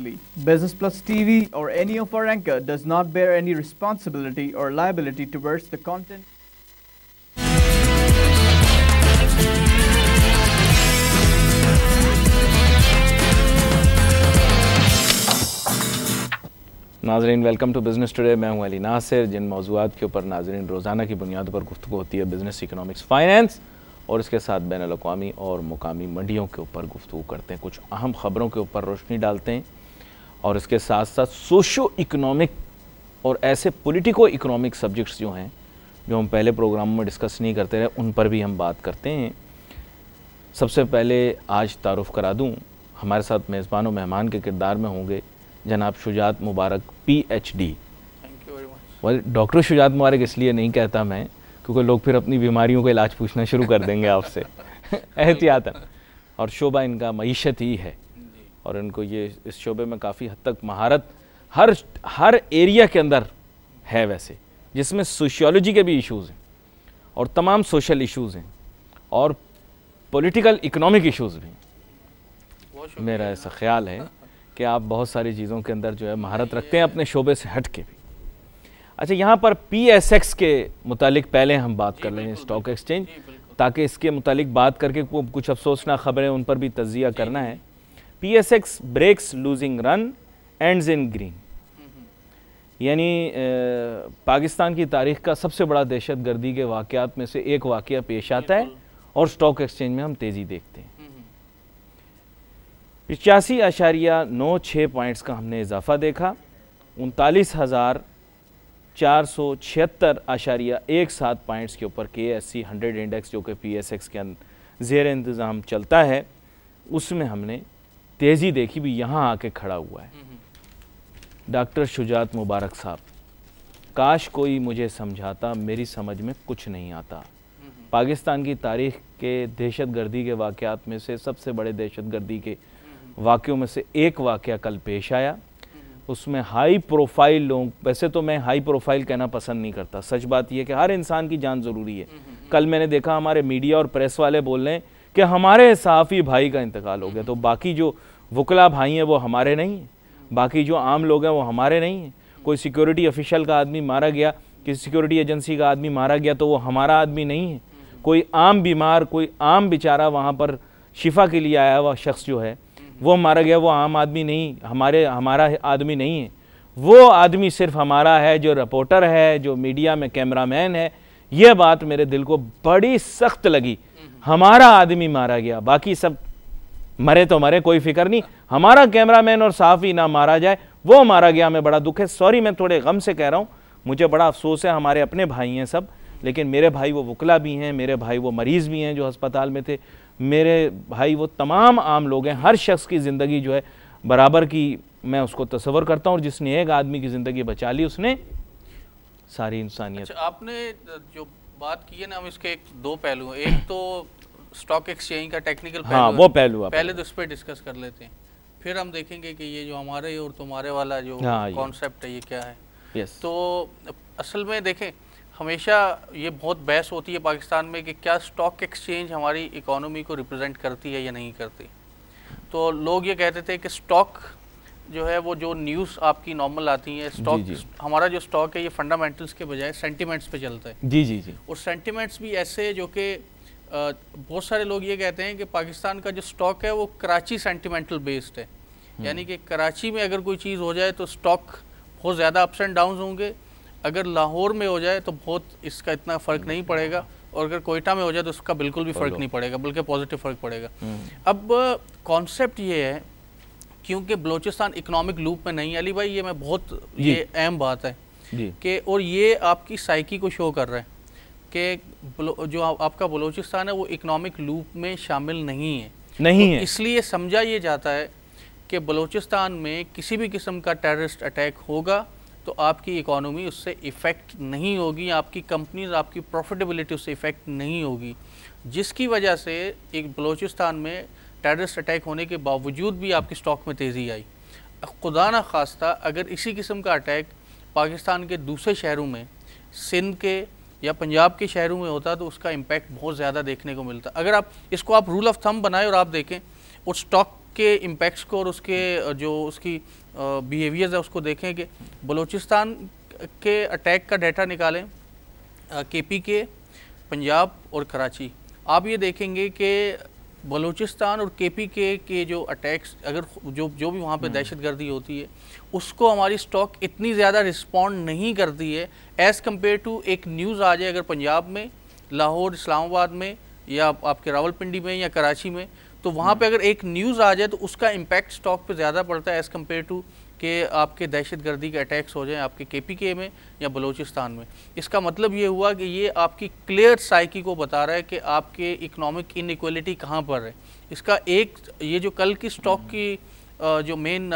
responsibly. Business Plus TV or any of our anchor does not bear any responsibility or liability towards the content. नाजरीन welcome to business today. मैं हूं अली नासिर। जिन मौज़ूआत के ऊपर नाजरीन रोज़ाना की बुनियाद पर गुफ्तगू होती है बिज़नेस, इकनॉमिक्स, फाइनेंस और इसके साथ बैनुल-अक़वामी और मुकामी मंडियों के ऊपर गुफ्तगू करते हैं, कुछ अहम ख़बरों के ऊपर रोशनी डालते हैं और इसके साथ साथ सोशो इकनॉमिक और ऐसे पॉलिटिको इकनॉमिक सब्जेक्ट्स जो हैं जो हम पहले प्रोग्रामों में डिस्कस नहीं करते रहे, उन पर भी हम बात करते हैं। सबसे पहले आज तारुफ़ करा दूँ, हमारे साथ मेज़बान व मेहमान के किरदार में होंगे जनाब Shujat Mubarak PhD। Thank you very much. Well, doctor Shujat Mubarak इसलिए नहीं कहता मैं क्योंकि लोग फिर अपनी बीमारियों का इलाज पूछना शुरू कर देंगे आपसे एहतियातन। और शोबा इनका मईशत ही है और इनको ये इस शोबे में काफ़ी हद तक महारत हर एरिया के अंदर है वैसे, जिसमें सोशियोलॉजी के भी इश्यूज़ हैं और तमाम सोशल इश्यूज़ हैं और पॉलिटिकल इकनॉमिक इश्यूज़ भी। मेरा ऐसा ख्याल है कि आप बहुत सारी चीज़ों के अंदर जो है महारत रखते हैं अपने शोबे से हट के भी। अच्छा, यहाँ पर PSX के मुतालिक पहले हम बात कर लें, स्टॉक एक्सचेंज, ताकि इसके मुतालिक बात करके कुछ अफसोसनाक खबरें उन पर भी तजिया करना है। PSX breaks losing run ends in green, यानी पाकिस्तान की तारीख़ का सबसे बड़ा दहशत गर्दी के वाक़यात में से एक वाक़या पेश आता है और स्टॉक एक्सचेंज में हम तेज़ी देखते हैं। 85.96 पॉइंट्स का हमने इजाफा देखा। 39,476.17 पॉइंट्स के ऊपर KSE 100 इंडेक्स जो कि PSX के ज़ेर इंतज़ाम चलता है, उसमें हमने तेज़ी देखी भी, यहाँ आके खड़ा हुआ है। डॉक्टर शुजात मुबारक साहब, काश कोई मुझे समझाता, मेरी समझ में कुछ नहीं आता। पाकिस्तान की तारीख़ के दहशत गर्दी के वाक़यात में से सबसे बड़े दहशत गर्दी के वाक़यों में से एक वाक़या कल पेश आया। उसमें हाई प्रोफाइल लोग, वैसे तो मैं हाई प्रोफाइल कहना पसंद नहीं करता, सच बात यह है कि हर इंसान की जान ज़रूरी है। कल मैंने देखा हमारे मीडिया और प्रेस वाले बोल रहे हैं कि हमारे सहाफ़ी भाई का इंतकाल हो गया, तो बाकी जो वकला भाई हैं वो हमारे नहीं हैं, बाकी जो आम लोग हैं वो हमारे नहीं हैं। कोई सिक्योरिटी ऑफिशियल का आदमी मारा गया, किसी सिक्योरिटी एजेंसी का आदमी मारा गया, तो वो हमारा आदमी नहीं है। कोई आम बीमार, कोई आम बेचारा वहाँ पर शिफा के लिए आया हुआ शख्स जो है वो मारा गया, वो आम आदमी नहीं, हमारा आदमी नहीं है। वो आदमी सिर्फ हमारा है जो रिपोर्टर है, जो मीडिया में कैमरामैन है। यह बात मेरे दिल को बड़ी सख्त लगी। हमारा आदमी मारा गया, बाकी सब मरे तो मरे, कोई फिक्र नहीं, हमारा कैमरामैन और सहाफ़ी ना मारा जाए, वो मारा गया। हमें बड़ा दुख है। सॉरी, मैं थोड़े गम से कह रहा हूँ, मुझे बड़ा अफसोस है। हमारे अपने भाई हैं सब, लेकिन मेरे भाई वो वकला भी हैं, मेरे भाई वो मरीज़ भी हैं जो अस्पताल में थे, मेरे भाई वो तमाम आम लोग हैं। हर शख्स की ज़िंदगी जो है बराबर की मैं उसको तस्वर करता हूँ, और जिसने एक आदमी की ज़िंदगी बचा ली उसने सारी इंसानियत। अच्छा, आपने जो बात की है ना, हम इसके एक दो पहलू हैं। एक तो स्टॉक एक्सचेंज का टेक्निकल पहलू, हाँ, वो पहलू पहले तो इस पर डिस्कस कर लेते हैं, फिर हम देखेंगे कि ये जो हमारे और तुम्हारे वाला जो कॉन्सेप्ट है ये क्या है। यस, तो असल में देखें, हमेशा ये बहुत बहस होती है पाकिस्तान में कि क्या स्टॉक एक्सचेंज हमारी इकोनॉमी को रिप्रेजेंट करती है या नहीं करती। तो लोग ये कहते थे कि स्टॉक जो है वो जो न्यूज़ आपकी नॉर्मल आती है, स्टॉक हमारा जो स्टॉक है ये फंडामेंटल्स के बजाय सेंटिमेंट्स पे चलता है। जी। और सेंटिमेंट्स भी ऐसे जो कि बहुत सारे लोग ये कहते हैं कि पाकिस्तान का जो स्टॉक है वो कराची सेंटिमेंटल बेस्ड है, यानी कि कराची में अगर कोई चीज़ हो जाए तो स्टॉक बहुत ज़्यादा अप्स एंड डाउन होंगे, अगर लाहौर में हो जाए तो बहुत इसका इतना फ़र्क नहीं पड़ेगा, और अगर कोयटा में हो जाए तो उसका बिल्कुल भी फ़र्क नहीं पड़ेगा, बल्कि पॉजिटिव फ़र्क पड़ेगा। अब कॉन्सेप्ट ये है, क्योंकि बलूचिस्तान इकोनॉमिक लूप में नहीं है अली भाई, ये मैं बहुत ये अहम बात है कि, और ये आपकी साइकी को शो कर रहा है कि जो आपका बलूचिस्तान है वो इकोनॉमिक लूप में शामिल नहीं है। तो इसलिए समझा ये जाता है कि बलूचिस्तान में किसी भी किस्म का टेररिस्ट अटैक होगा तो आपकी इकोनॉमी उससे इफ़ेक्ट नहीं होगी, आपकी कंपनीज, आपकी प्रॉफिटेबिलिटी उससे इफ़ेक्ट नहीं होगी, जिसकी वजह से एक बलूचिस्तान में टेररिस्ट अटैक होने के बावजूद भी आपकी स्टॉक में तेज़ी आई। खुदा न खास्ता अगर इसी किस्म का अटैक पाकिस्तान के दूसरे शहरों में, सिंध के या पंजाब के शहरों में होता तो उसका इम्पैक्ट बहुत ज़्यादा देखने को मिलता। अगर आप इसको आप रूल ऑफ थंब बनाएं और आप देखें, और स्टॉक उसके इम्पैक्ट्स को और उसके जो उसकी बिहेवियर्स है उसको देखें कि बलूचिस्तान के अटैक का डाटा निकालें, केपी के, पंजाब और कराची, आप ये देखेंगे कि बलूचिस्तान और केपी के जो अटैक्स, अगर जो भी वहाँ पे दहशतगर्दी होती है उसको हमारी स्टॉक इतनी ज़्यादा रिस्पॉन्ड नहीं करती है एज़ कम्पेयर टू एक न्यूज़ आ जाए अगर पंजाब में, लाहौर, इस्लामाबाद में या आपके रावलपिंडी में या कराची में, तो वहाँ पे अगर एक न्यूज़ आ जाए तो उसका इम्पैक्ट स्टॉक पे ज़्यादा पड़ता है एज़ कम्पेयर टू कि आपके दहशतगर्दी के अटैक्स हो जाएं आपके केपीके में या बलूचिस्तान में। इसका मतलब ये हुआ कि ये आपकी क्लियर साइकी को बता रहा है कि आपके इकोनॉमिक इनइक्वालिटी कहाँ पर है। इसका एक ये जो कल की स्टॉक की जो मेन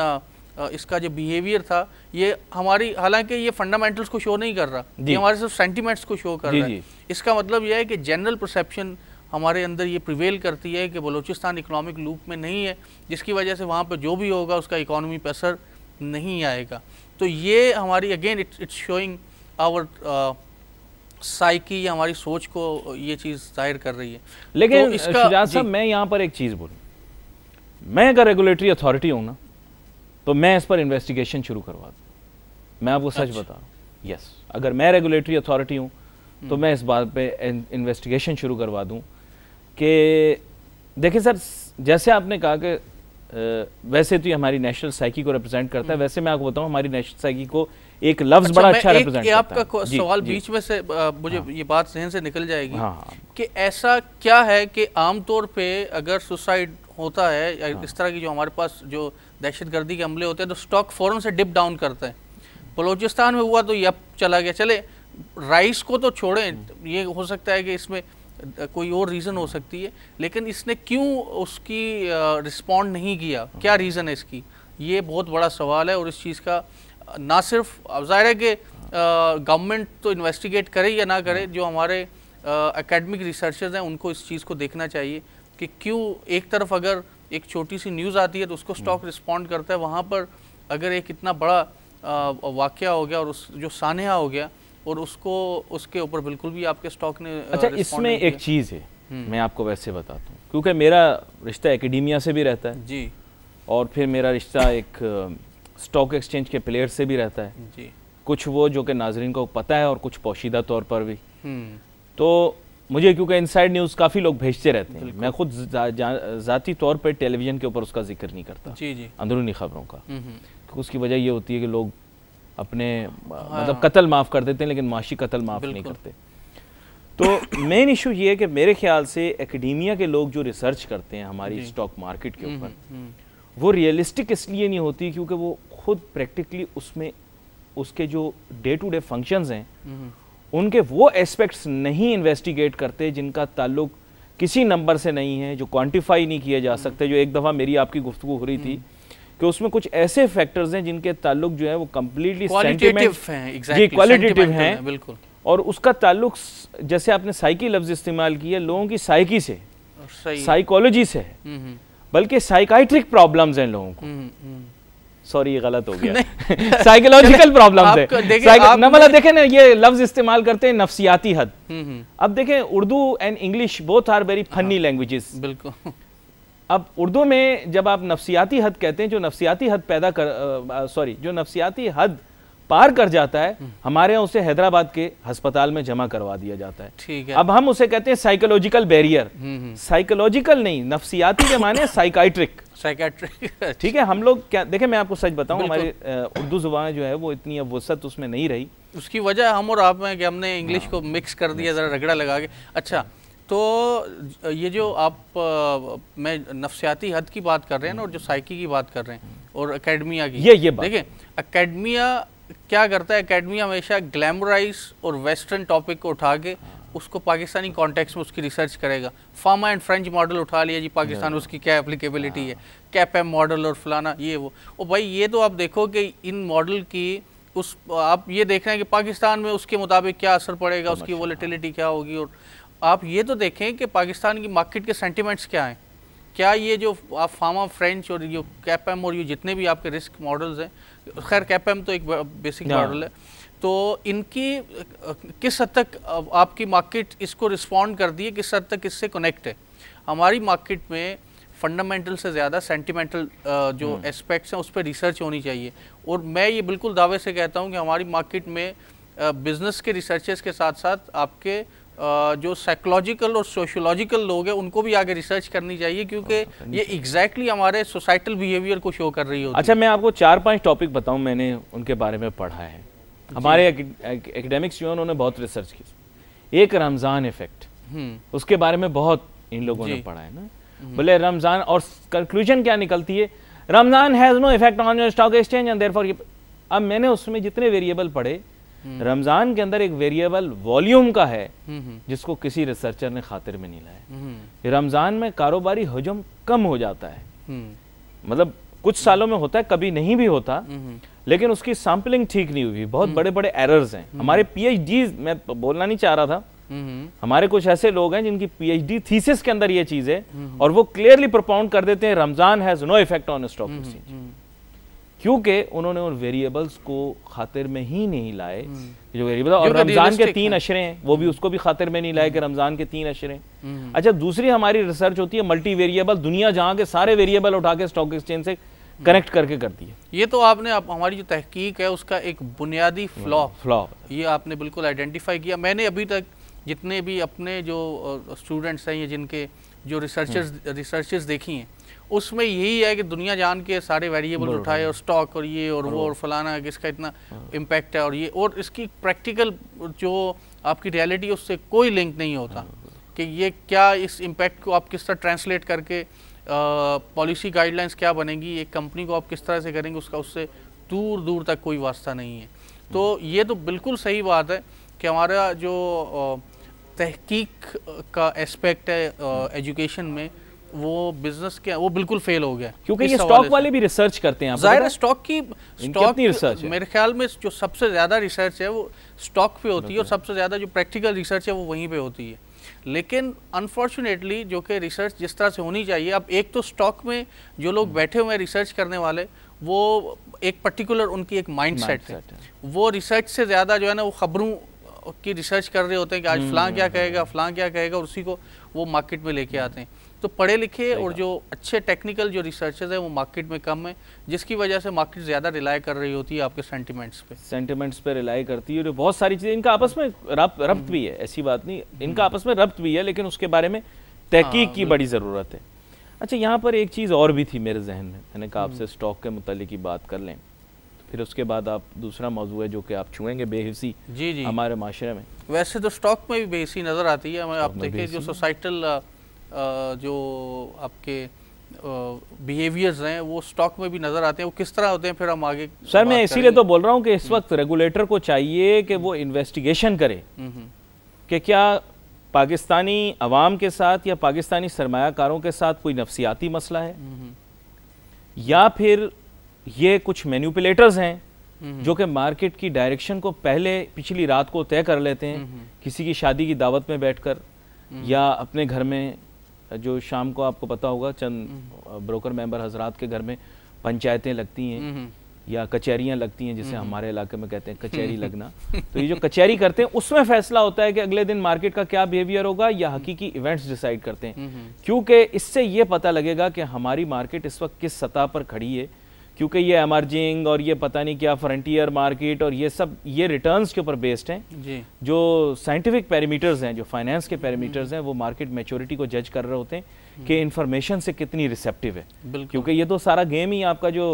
इसका जो बिहेवियर था, ये हमारी, हालांकि ये फंडामेंटल्स को शो नहीं कर रहा, ये हमारे सिर्फ सेंटिमेंट्स को शो कर रहा है। इसका मतलब यह है कि जनरल परसेप्शन हमारे अंदर ये प्रिवेल करती है कि बलूचिस्तान इकोनॉमिक लूप में नहीं है, जिसकी वजह से वहाँ पर जो भी होगा उसका इकोनॉमी पर असर नहीं आएगा। तो ये हमारी again it's showing our psyche या हमारी सोच को ये चीज़ जाहिर कर रही है। लेकिन तो शुजात साहब, मैं यहाँ पर एक चीज़ बोलूँ, मैं अगर रेगुलेटरी अथॉरिटी हूँ ना तो मैं इस पर इन्वेस्टिगेशन शुरू करवा दूँ। मैं आपको सच बता रहा हूँ, यस, अगर मैं रेगुलेटरी अथॉरिटी हूँ तो मैं इस बात पे इन्वेस्टिगेशन शुरू करवा दूँ कि देखिए सर, जैसे आपने कहा कि वैसे तो ये हमारी नेशनल साइकी को रिप्रेजेंट करता है, वैसे मैं आपको बताऊं हमारी नेशनल साइकी को एक लफ्ज बड़ा अच्छा रिप्रेजेंट करता है। आपका सवाल बीच में से मुझे ये बात जहन से निकल जाएगी कि ऐसा क्या है कि आमतौर पे अगर सुसाइड होता है या इस तरह की जो हमारे पास जो दहशतगर्दी के हमले होते हैं तो स्टॉक फौरन से डिप डाउन करता है। बलूचिस्तान में हुआ तो ये अब चला गया। चले राइस को तो छोड़ें, ये हो सकता है कि इसमें कोई और रीज़न हो सकती है, लेकिन इसने क्यों उसकी रिस्पॉन्ड नहीं किया, क्या रीज़न है इसकी, ये बहुत बड़ा सवाल है। और इस चीज़ का ना सिर्फ ज़ाहिर है कि गवर्नमेंट तो इन्वेस्टिगेट करे या ना करे, जो हमारे एकेडमिक रिसर्चर्स हैं उनको इस चीज़ को देखना चाहिए कि क्यों एक तरफ अगर एक छोटी सी न्यूज़ आती है तो उसको स्टॉक रिस्पॉन्ड करता है, वहाँ पर अगर एक इतना बड़ा वाक़या हो गया और उस जो सानहा हो गया और उसको उसके ऊपर बिल्कुल भी आपके स्टॉक ने अच्छा, इसमें एक चीज़ है, मैं आपको वैसे बताता हूँ, क्योंकि मेरा रिश्ता एकेडमिया से भी रहता है जी, और फिर मेरा रिश्ता एक स्टॉक एक्सचेंज के प्लेयर से भी रहता है जी, कुछ वो जो कि नाजरीन को पता है और कुछ पोशीदा तौर पर भी। तो मुझे क्योंकि इनसाइड न्यूज़ काफ़ी लोग भेजते रहते हैं, मैं खुद ज़ाती तौर पर टेलीविज़न के ऊपर उसका जिक्र नहीं करता जी, अंदरूनी खबरों का, तो उसकी वजह ये होती है कि लोग अपने मतलब कत्ल माफ़ कर देते हैं लेकिन माशी कत्ल माफ़ नहीं करते। तो मेन इशू ये है कि मेरे ख्याल से एकेडमिया के लोग जो रिसर्च करते हैं हमारी स्टॉक मार्केट के ऊपर, वो रियलिस्टिक इसलिए नहीं होती क्योंकि वो खुद प्रैक्टिकली उसमें उसके जो डे टू डे फंक्शंस हैं उनके वो एस्पेक्ट्स नहीं इन्वेस्टिगेट करते जिनका ताल्लुक किसी नंबर से नहीं है, जो क्वान्टिफाई नहीं किए जा सकते। जो एक दफ़ा मेरी आपकी गुफ्तगू हो रही थी कि उसमें कुछ ऐसे फैक्टर्स हैं जिनके ताल्लुक जो है वो कम्प्लीटली क्वालिटेटिव हैं बिल्कुल, और उसका ताल्लुक जैसे आपने साइकी लफ्ज इस्तेमाल किया, लोगों की साइकी से, साइकोलॉजी से है, बल्कि साइकाइट्रिक प्रॉब्लम्स हैं लोगों को। सॉरी ये गलत हो गया, साइकोलॉजिकल प्रॉब्लम्स है। मतलब देखें ना, ये लफ्ज इस्तेमाल करते हैं नफ्सियाती हद। अब देखें Urdu and English both are very funny languages. बिल्कुल। अब उर्दू में जब आप नफ्सियाती हद कहते हैं, जो नफ्सियाती हद पैदा कर जो नफ्सियाती हद पार कर जाता है, हमारे यहाँ उसे हैदराबाद के अस्पताल में जमा करवा दिया जाता है। ठीक है। अब हम उसे कहते हैं साइकोलॉजिकल बैरियर। साइकोलॉजिकल नहीं, नफ्सियाती के माने साइकाइट्रिक। ठीक है। हम लोग क्या देखें, मैं आपको सच बताऊं, हमारी उर्दू जुबान जो है वो इतनी अब वसत उसमें नहीं रही। उसकी वजह हम और आप में कि हमने इंग्लिश को मिक्स कर दिया, जरा रगड़ा लगा के। अच्छा, तो ये जो आप मैं नफ्सियाती हद की बात कर रहे हैं ना, और जो साइकी की बात कर रहे हैं, और एकेडमिया की, ये देखें एकेडमिया क्या करता है, एकेडमिया हमेशा ग्लैमराइज और वेस्टर्न टॉपिक को उठा के उसको पाकिस्तानी कॉन्टेक्स्ट में उसकी रिसर्च करेगा। फार्मा एंड फ्रेंच मॉडल उठा लिया जी पाकिस्तान, उसकी क्या एप्लीकेबिलिटी है, कैपएम मॉडल और फलाना ये वो। और भाई ये तो आप देखो कि इन मॉडल की उस आप ये देख रहे हैं कि पाकिस्तान में उसके मुताबिक क्या असर पड़ेगा, उसकी वोलेटिलिटी क्या होगी। और आप ये तो देखें कि पाकिस्तान की मार्केट के सेंटिमेंट्स क्या हैं, क्या ये जो आप फार्मा फ्रेंच और ये कैपएम और ये जितने भी आपके रिस्क मॉडल्स हैं, खैर कैपएम तो एक बेसिक मॉडल है, तो इनकी किस हद तक आपकी मार्केट इसको रिस्पॉन्ड कर दी है, किस हद तक इससे कनेक्ट है। हमारी मार्केट में फंडामेंटल से ज़्यादा सेंटिमेंटल जो एस्पेक्ट्स हैं उस पर रिसर्च होनी चाहिए। और मैं ये बिल्कुल दावे से कहता हूँ कि हमारी मार्केट में बिजनेस के रिसर्चर्स के साथ साथ आपके जो साइकोलॉजिकल और सोशियोलॉजिकल लोग हैं उनको भी आगे रिसर्च करनी चाहिए, क्योंकि ये एग्जैक्टली हमारे सोसाइटल बिहेवियर को शो कर रही होती है। अच्छा, मैं आपको 4-5 टॉपिक बताऊं, मैंने उनके बारे में पढ़ा है। हमारे एकेडमिक्स जो है उन्होंने बहुत रिसर्च की। एक रमज़ान इफेक्ट, उसके बारे में बहुत इन लोगों ने पढ़ा है ना। बोले रमज़ान, और कंक्लूजन क्या निकलती है, Ramzan has no effect on your stock exchange and therefore. अब मैंने उसमें जितने वेरिएबल पढ़े, रमजान के अंदर एक वेरिएबल वॉल्यूम का है जिसको किसी रिसर्चर ने खातिर में नहीं लाया। रमजान में कारोबारी हजम कम हो जाता है, मतलब कुछ सालों में होता है, कभी नहीं भी होता, लेकिन उसकी सैंपलिंग ठीक नहीं हुई, बहुत बड़े बड़े एरर्स हैं। हमारे पीएचडी, मैं बोलना नहीं चाह रहा था, हमारे कुछ ऐसे लोग हैं जिनकी पीएचडी थीसिस के अंदर ये चीज है और वो क्लियरली प्रोपाउंड कर देते हैं Ramzan has no effect on stock exchange, क्योंकि उन्होंने उन वेरिएबल्स को खातिर में ही नहीं लाए जो वेरिएबल। और रमजान के 3 अशरे हैं, वो भी उसको भी खातिर में नहीं लाए कि रमजान के 3 अशरे हैं। अच्छा, दूसरी हमारी रिसर्च होती है मल्टी वेरिएबल, दुनिया जहां के सारे वेरिएबल उठा के स्टॉक एक्सचेंज से कनेक्ट करके करती है। ये तो आपने हमारी जो तहकीक है उसका एक बुनियादी फ्लॉ ये आपने बिल्कुल आइडेंटिफाई किया। मैंने अभी तक जितने भी अपने जो स्टूडेंट्स हैं या जिनके जो रिसर्चेस देखी हैं, उसमें यही है कि दुनिया जान के सारे वेरिएबल उठाए और स्टॉक और ये और वो और फलाना किसका इतना इम्पैक्ट है और ये, और इसकी प्रैक्टिकल जो आपकी रियलिटी है उससे कोई लिंक नहीं होता कि ये क्या, इस इम्पैक्ट को आप किस तरह ट्रांसलेट करके पॉलिसी गाइडलाइंस क्या बनेगी, एक कंपनी को आप किस तरह से करेंगे, उसका उससे दूर दूर तक कोई वास्ता नहीं है। तो ये तो बिल्कुल सही बात है कि हमारा जो तहकीक का एस्पेक्ट है एजुकेशन में, वो बिजनेस के वो बिल्कुल फेल हो गया, क्योंकि ये स्टॉक वाले भी रिसर्च करते हैं। जाहिर है स्टॉक रिसर्च मेरे ख्याल में जो सबसे ज्यादा रिसर्च है वो स्टॉक पे होती है और सबसे ज्यादा जो प्रैक्टिकल रिसर्च है वो वहीं पे होती है। लेकिन अनफॉर्चुनेटली जो कि रिसर्च जिस तरह से होनी चाहिए, अब एक तो स्टॉक में जो लोग बैठे हुए हैं रिसर्च करने वाले, वो एक पर्टिकुलर उनकी एक माइंडसेट है, वो रिसर्च से ज़्यादा जो है ना वो खबरों की रिसर्च कर रहे होते हैं कि आज फलां क्या कहेगा, फलां क्या कहेगा, और उसी को वो मार्केट में लेके आते हैं। तो पढ़े लिखे और जो अच्छे टेक्निकल जो रिसर्चर्स हैं वो मार्केट में कम है, जिसकी वजह से मार्केट ज़्यादा रिलाई कर रही होती है आपके सेंटिमेंट्स पे रिलाई करती है। और बहुत सारी चीज़ें इनका आपस में रब्त भी है, ऐसी बात नहीं, इनका आपस में रब्त भी है, लेकिन उसके बारे में तहकीक की बड़ी ज़रूरत है। अच्छा, यहाँ पर एक चीज़ और भी थी मेरे जहन में, मैंने कहा आपसे स्टॉक के मुतालिक की बात कर लें, फिर उसके बाद आप दूसरा मौजू है जो कि आप छुएंगे, बेहिसी जी हमारे माशरे में। वैसे तो स्टॉक में भी बेहिसी नज़र आती है, आप देखिए जो सोसाइटल जो आपके बिहेवियर्स हैं वो स्टॉक में भी नज़र आते हैं, वो किस तरह होते हैं, फिर हम आगे। सर मैं इसीलिए तो बोल रहा हूँ कि इस वक्त रेगुलेटर को चाहिए कि वो इन्वेस्टिगेशन करे कि क्या पाकिस्तानी अवाम के साथ या पाकिस्तानी सरमायाकारों के साथ कोई नफसियाती मसला है, या फिर ये कुछ मैनिपुलेटर्स हैं जो कि मार्केट की डायरेक्शन को पहले पिछली रात को तय कर लेते हैं, किसी की शादी की दावत में बैठकर या अपने घर में, जो शाम को आपको पता होगा चंद ब्रोकर मेंबर हजरात के घर में पंचायतें लगती हैं या कचहरियां लगती हैं, जिसे हमारे इलाके में कहते हैं कचहरी लगना। तो ये जो कचहरी करते हैं उसमें फैसला होता है कि अगले दिन मार्केट का क्या बिहेवियर होगा, या हकीकी इवेंट्स डिसाइड करते हैं, क्योंकि इससे ये पता लगेगा कि हमारी मार्केट इस वक्त किस सतह पर खड़ी है, क्योंकि ये एमर्जिंग और ये पता नहीं क्या फ्रंटियर मार्केट और ये सब ये रिटर्न्स के ऊपर बेस्ड हैं जी। जो साइंटिफिक पैरामीटर्स हैं, जो फाइनेंस के पैरामीटर्स हैं, वो मार्केट मैच्योरिटी को जज कर रहे होते हैं कि इंफॉर्मेशन से कितनी रिसेप्टिव है, क्योंकि ये तो सारा गेम ही आपका जो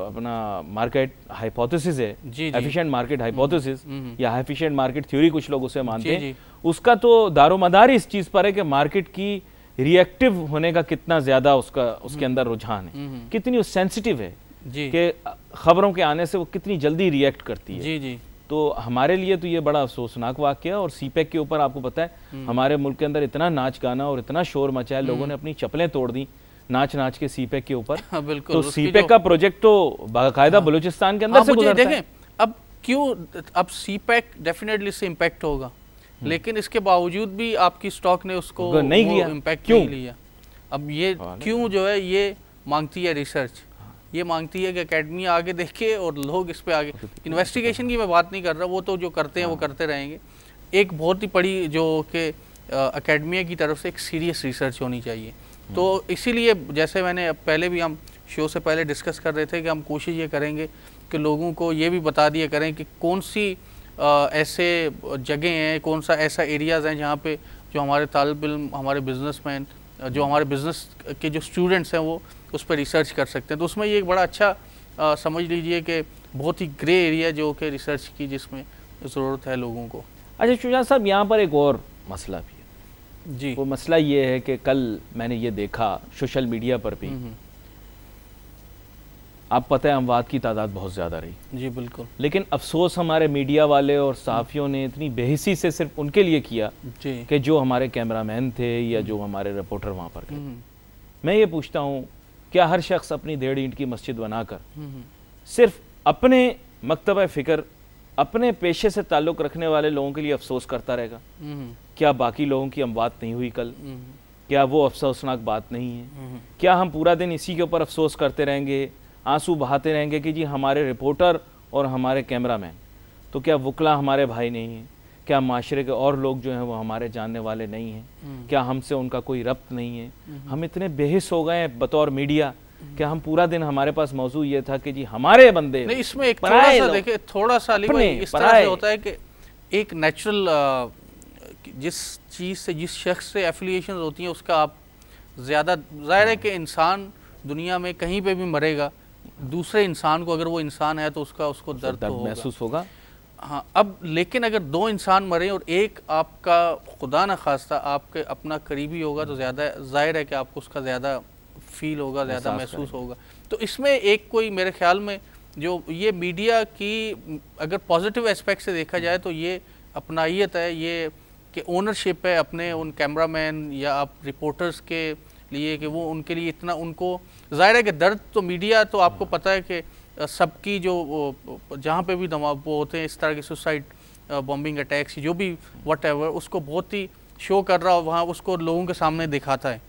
अपना मार्केट हाइपोथेसिस है, एफिशिएंट मार्केट हाइपोथेसिस या एफिशिएंट मार्केट थ्योरी कुछ लोग उसे मानते हैं, उसका तो दारोमदार इस चीज पर है कि मार्केट की रिएक्टिव होने का कितना ज्यादा उसके अंदर रुझान है, कितनी सेंसिटिव है कि खबरों के आने से वो कितनी जल्दी रिएक्ट करती है। जी जी। तो हमारे लिए तो ये बड़ा अफसोसनाक वाकया, और सीपेक के ऊपर आपको पता है हमारे मुल्क के अंदर इतना नाच गाना और इतना शोर मचा है, लोगों ने अपनी चप्पलें तोड़ दी नाच नाच के सीपेक के ऊपर। तो सीपेक का प्रोजेक्ट तो बाकायदा बलूचिस्तान के अंदर से गुजरता है। अब क्यों, अब सीपेक डेफिनेटली इससे इम्पैक्ट होगा, लेकिन इसके बावजूद भी आपकी स्टॉक ने उसको नहीं लिया, इम्पैक्ट नहीं लिया। अब ये क्यों जो है ये मांगती है रिसर्च, ये मांगती है कि एकेडमिया आगे देखे और लोग इस पे आगे, इन्वेस्टिगेशन की मैं बात नहीं कर रहा, वो तो जो करते हैं वो करते रहेंगे। एक बहुत ही बड़ी जो कि एकेडमिया की तरफ से एक सीरियस रिसर्च होनी चाहिए तो इसीलिए जैसे मैंने पहले भी हम शो से पहले डिस्कस कर रहे थे कि हम कोशिश ये करेंगे कि लोगों को ये भी बता दिया करें कि कौन सी ऐसे जगह हैं, कौन सा ऐसा एरियाज़ हैं जहाँ पे जो हमारे तालिब इल्म, हमारे बिजनेसमैन, जो हमारे बिज़नेस के जो स्टूडेंट्स हैं वो उस पर रिसर्च कर सकते हैं। तो उसमें ये एक बड़ा अच्छा समझ लीजिए कि बहुत ही ग्रे एरिया जो कि रिसर्च की जिसमें ज़रूरत है लोगों को। अच्छा शुजात साहब, यहाँ पर एक और मसला भी है जी। वो मसला ये है कि कल मैंने ये देखा सोशल मीडिया पर भी, आप पता है अमवात की तादाद बहुत ज़्यादा रही। जी बिल्कुल। लेकिन अफसोस हमारे मीडिया वाले और सहाफ़ियों ने इतनी बेहिसी से सिर्फ उनके लिए किया जी कि जो हमारे कैमरामैन थे या जो हमारे रिपोर्टर वहाँ पर गए। मैं ये पूछता हूँ, क्या हर शख्स अपनी 1.5 ईंट की मस्जिद बनाकर सिर्फ अपने मकतबा फ़िक्र, अपने पेशे से ताल्लुक़ रखने वाले लोगों के लिए अफसोस करता रहेगा? क्या बाकी लोगों की अमवात नहीं हुई कल? क्या वो अफसोसनाक बात नहीं है? क्या हम पूरा दिन इसी के ऊपर अफसोस करते रहेंगे, आंसू बहाते रहेंगे कि जी हमारे रिपोर्टर और हमारे कैमरामैन, तो क्या वकला हमारे भाई नहीं हैं? क्या माशरे के और लोग जो हैं वो हमारे जानने वाले नहीं हैं? क्या हमसे उनका कोई रब्त नहीं है? हम इतने बेहिस हो गए हैं बतौर मीडिया कि हम पूरा दिन, हमारे पास मौजू ये था कि जी हमारे बंदे नहीं, इसमें एक थोड़ा सा देखिए, थोड़ा सा अली भाई इस तरह से होता है कि एक नेचुरल जिस चीज़ से, जिस शख्स से एफिलिएशन होती हैं उसका आप ज़्यादा, ज़ाहिर है कि इंसान दुनिया में कहीं पे भी मरेगा, दूसरे इंसान को अगर वो इंसान है तो उसको दर्द तो महसूस होगा। हाँ, अब लेकिन अगर 2 इंसान मरे और एक आपका खुदा न खास्ता आपके अपना करीबी होगा तो ज़्यादा ज़ाहिर है कि आपको उसका ज़्यादा फील होगा, ज़्यादा महसूस होगा। तो इसमें एक कोई मेरे ख्याल में जो ये मीडिया की अगर पॉजिटिव एस्पेक्ट से देखा जाए तो ये अपनाइयत है, ये कि ओनरशिप है अपने उन कैमरामैन या आप रिपोर्टर्स के लिए कि वो उनके लिए इतना, उनको ज़ाहिर है कि दर्द तो मीडिया तो आपको पता है कि सबकी जो जहाँ पे भी वो होते हैं इस तरह के सुसाइड बॉम्बिंग अटैक्स जो भी व्हाटएवर, उसको बहुत ही शो कर रहा हो वहाँ, उसको लोगों के सामने दिखाता है।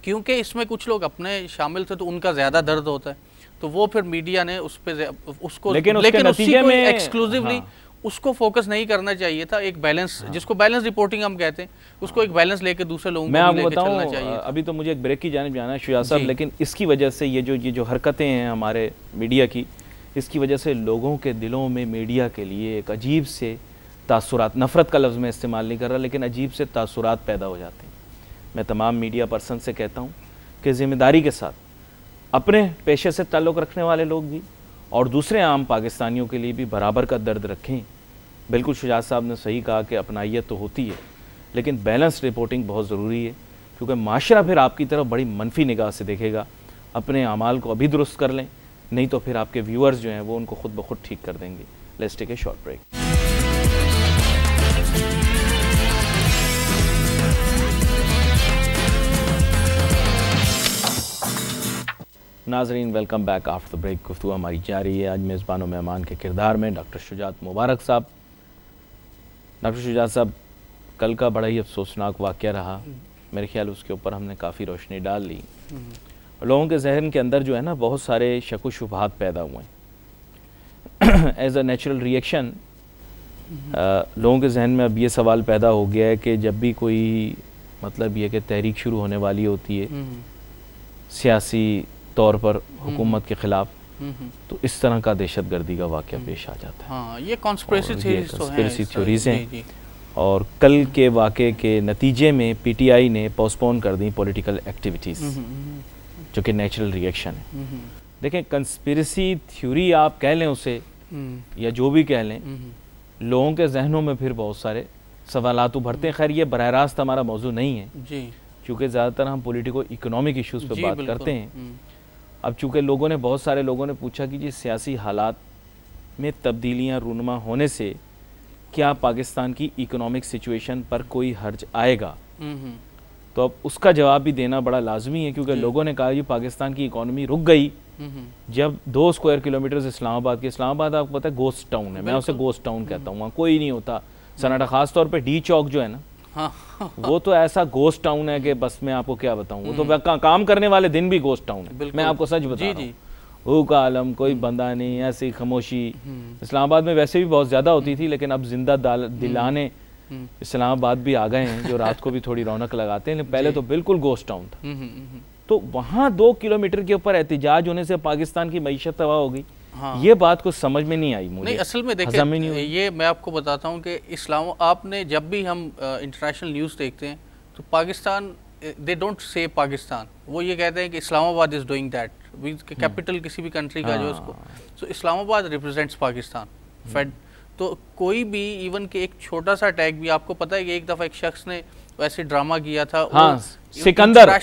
क्योंकि इसमें कुछ लोग अपने शामिल थे तो उनका ज़्यादा दर्द होता है, तो वो फिर मीडिया ने उस पर उसको लेकिन उसी को एक्सक्लूसिवली उसको फोकस नहीं करना चाहिए था। एक बैलेंस, जिसको बैलेंस रिपोर्टिंग हम कहते हैं, उसको एक बैलेंस लेके दूसरे लोगों को लेके चलना चाहिए। अभी तो मुझे एक ब्रेक की जानिब जाना है शुजात साहब, लेकिन इसकी वजह से ये जो हरकतें हैं हमारे मीडिया की, इसकी वजह से लोगों के दिलों में मीडिया के लिए एक अजीब से तासुरात, नफ़रत का लफ्ज़ मैं इस्तेमाल नहीं कर रहा, लेकिन अजीब से तासुरात पैदा हो जाते हैं। मैं तमाम मीडिया पर्सन से कहता हूँ कि ज़िम्मेदारी के साथ अपने पेशे से ताल्लुक़ रखने वाले लोग भी और दूसरे आम पाकिस्तानियों के लिए भी बराबर का दर्द रखें। बिल्कुल शुजात साहब ने सही कहा कि अपनाइयत तो होती है, लेकिन बैलेंस रिपोर्टिंग बहुत ज़रूरी है, क्योंकि माशरा फिर आपकी तरफ बड़ी मनफी निगाह से देखेगा। अपने अमाल को अभी दुरुस्त कर लें, नहीं तो फिर आपके व्यूअर्स जो हैं वो उनको खुद ब खुद ठीक कर देंगे। Let's take a short break. नाजरीन, welcome back after the break. गुफ्तगू हमारी जारी है। आज मेज़बान व मेहमान के किरदार में डॉक्टर शुजात मुबारक साहब। डॉक्टर शुजात साहब, कल का बड़ा ही अफसोसनाक वाक़या रहा, मेरे ख्याल उसके ऊपर हमने काफ़ी रोशनी डाल ली। लोगों के जहन के अंदर जो है ना बहुत सारे शक व शुबहात पैदा हुए हैं। एज अ नेचुरल रिएक्शन लोगों के जहन में अब ये सवाल पैदा हो गया है कि जब भी कोई मतलब ये कि तहरीक शुरू होने वाली होती है सियासी तौर पर हुकूमत के ख़िलाफ़, तो इस तरह का दहशतगर्दी का वाक़या पेश आ जाता है। हाँ, ये कॉन्स्पिरेसी थ्योरीज़ हैं। और कल के वाक़े के नतीजे में पीटीआई ने पोस्टपोन कर दी पॉलिटिकल एक्टिविटीज़, जो कि नेचुरल रिएक्शन है। देखें, कंस्पिरेसी थ्योरी आप कह लें उसे या जो भी कह लें, लोगों के जहनों में फिर बहुत सारे सवालात उभरते हैं। खैर, ये बराह रास्त हमारा मौजू नहीं है, क्योंकि ज़्यादातर हम पॉलिटिको इकोनॉमिक इशूज़ पर बात करते हैं। अब चूँकि लोगों ने, बहुत सारे लोगों ने पूछा कि जी सियासी हालात में तब्दीलियाँ रूनुमा होने से क्या पाकिस्तान की इकोनॉमिक सिचुएशन पर कोई हर्ज आएगा, तो अब उसका जवाब भी देना बड़ा लाजमी है, क्योंकि लोगों ने कहा कि पाकिस्तान की इकोनॉमी रुक गई जब 2 स्क्वायर किलोमीटर इस्लामाबाद के, इस्लामाबाद आपको पता है गोस्ट टाउन है, मैं उसे गोस्ट टाउन कहता हूँ, वहाँ कोई नहीं होता सन्नाटा। ख़ास तौर पर डी चौक जो है ना, वो तो ऐसा गोस्ट टाउन है कि बस मैं आपको क्या बताऊं। वो तो काम करने वाले दिन भी गोस्ट टाउन है, मैं आपको सच बता रहा हूं। वो का आलम, कोई बंदा नहीं, ऐसी खामोशी। इस्लामाबाद में वैसे भी बहुत ज़्यादा होती थी, लेकिन अब जिंदा दिलाने इस्लामाबाद भी आ गए हैं जो रात को भी थोड़ी रौनक लगाते हैं, पहले तो बिल्कुल गोस्ट टाउन था। तो वहाँ 2 किलोमीटर के ऊपर एहतिजाज होने से पाकिस्तान की मईशत तबाह हो गई। हाँ। ये बात कुछ समझ में नहीं आई मुझे। नहीं, असल में देखिए ये मैं आपको बताता हूँ कि आपने जब भी हम इंटरनेशनल न्यूज़ देखते हैं तो Pakistan, they don't say Pakistan, वो ये कहते हैं कि Islamabad is doing that, capital किसी भी कंट्री का जो उसको, तो इस्लामाबाद रिप्रेजेंट्स पाकिस्तान। फेड तो कोई भी इवन के एक छोटा सा अटैक भी, आपको पता है कि एक दफ़ा एक शख्स ने वैसे ड्रामा किया था, हाँ, सिकंदर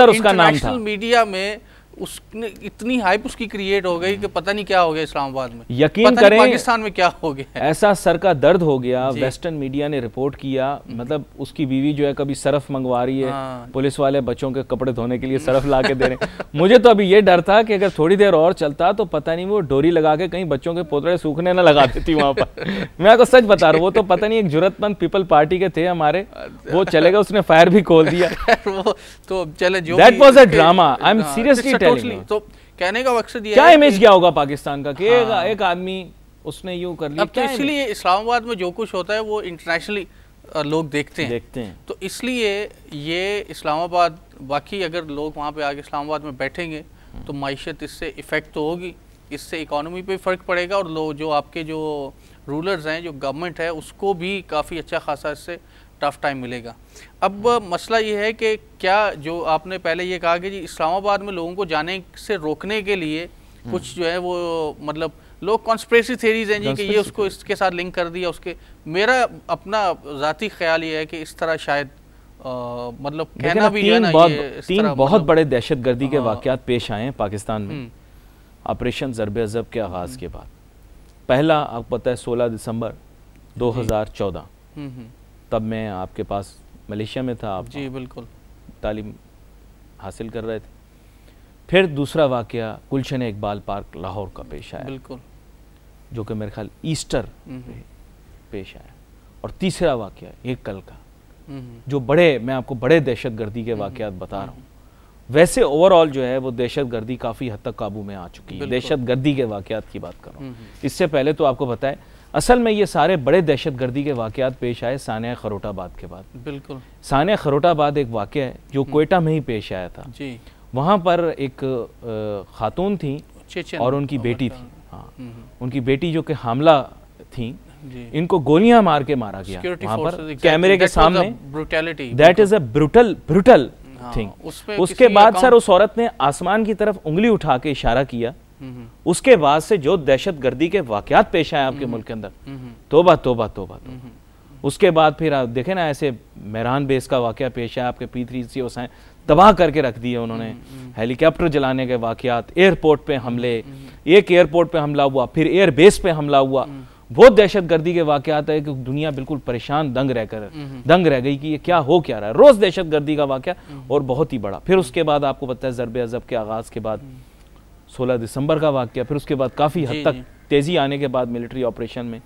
तो उसका नाम था। मीडिया में उसने इतनी हाइप उसकी क्रिएट हो गई कि पता नहीं क्या हो गया इस्लामाबाद में, यकीन करें पाकिस्तान में क्या हो गया, ऐसा सर का दर्द हो गया। वेस्टर्न मीडिया ने रिपोर्ट किया, मतलब उसकी बीवी जो है कभी सरफ मंगवा रही है, पुलिस वाले बच्चों के कपड़े धोने के लिए सरफ ला के दे रहे। मुझे तो अभी ये डर था कि अगर थोड़ी देर और चलता तो पता नहीं वो डोरी लगा के कहीं बच्चों के पोतड़े सूखने न लगा देती वहां पर। मैं आपको सच बता रहा हूँ, वो तो पता नहीं एक जुर्रतमंद पीपल पार्टी के थे हमारे, वो चले गए, उसने फायर भी खोल दिया। तो चले जो that was a drama, I am seriously telling you. तो कहने का मकसद ये क्या इमेज क्या होगा पाकिस्तान का कि एक आदमी उसने यूं कर लिया। अब तो इसलिए इस्लामाबाद में जो कुछ होता है वो इंटरनेशनली लोग देखते हैं। तो इसलिए ये इस्लामाबाद, बाकी अगर लोग वहाँ पे आके इस्लामाबाद में बैठेंगे तो माइशत इससे इफ़ेक्ट तो होगी, इससे इकोनॉमी पे फ़र्क पड़ेगा, और लोग जो आपके जो रूलर्स हैं, जो गवर्नमेंट है, उसको भी काफ़ी अच्छा खासा इससे टफ टाइम मिलेगा। अब मसला ये है कि क्या, जो आपने पहले ये कहा कि जी इस्लामाबाद में लोगों को जाने से रोकने के लिए कुछ जो है वो, मतलब लोग कॉन्स्पिरेसी थ्योरीज हैं जी कि ये उसको इसके साथ लिंक कर दिया उसके, मेरा अपना ज़ाती ख्याल ये है कि इस तरह शायद मतलब कहना भी है ना, ये तीन बहुत बड़े दहशतगर्दी के वाक़यात पेश आए हैं पाकिस्तान में ऑपरेशन ज़र्ब-ए-अज़ब के आगाज़ के बाद। पहला आपको पता है 16 दिसंबर 2014, तब मैं आपके पास मलेशिया में था, आप जी बिल्कुल तालीम हासिल कर रहे थे। फिर दूसरा वाक़या गुलशन इकबाल पार्क लाहौर का पेश आया, बिल्कुल, जो कि मेरे ख्याल ईस्टर पेश आया। और तीसरा वाक़या एक कल का, जो बड़े, मैं आपको बड़े दहशतगर्दी के वाक़यात बता रहा हूँ। वैसे ओवरऑल जो है वो दहशतगर्दी काफ़ी हद तक काबू में आ चुकी है, दहशतगर्दी के वाक़यात की बात कर रहा हूँ। इससे पहले तो आपको पता है असल में ये सारे बड़े दहशतगर्दी के वाक़यात पेश आए सानिया खरोटाबाद के बाद। बिल्कुल, सानिया खरोटाबाद एक वाक़या है जो कोयटा में ही पेश आया था जी। वहाँ पर एक खातून थी और उनकी बेटी थी, हाँ, उनकी बेटी जो कि हामला थी, इनको गोलियां मार के मारा गया वहाँ पर कैमरे के सामने। That is a brutal thing. उसके बाद सर उस औरत ने आसमान की तरफ उंगली उठा के इशारा किया। उसके बाद से जो दहशतगर्दी के वाकयात पेश आए आपके मुल्क के अंदर, तोबा तोबा तोबा। उसके बाद फिर आप देखें ना, ऐसे मेहरान बेस का वाकया पेश आया, आपके P3CO तबाह करके रख दिए उन्होंने, हेलीकॉप्टर जलाने के वाकयात, एयरपोर्ट पे हमले, एक एयरपोर्ट पे हमला हुआ, फिर एयर बेस पे हमला हुआ। बहुत दहशतगर्दी के वाकयात है कि दुनिया बिल्कुल परेशान दंग रह गई कि ये क्या हो क्या रहा है। रोज दहशतगर्दी का वाकया और बहुत ही बड़ा। फिर उसके बाद आपको पता है ज़र्ब-ए-अज़ब के आगाज़ के बाद 16 दिसंबर का वाकया, फिर उसके बाद काफ़ी हद तक तेज़ी आने के बाद मिलिट्री ऑपरेशन में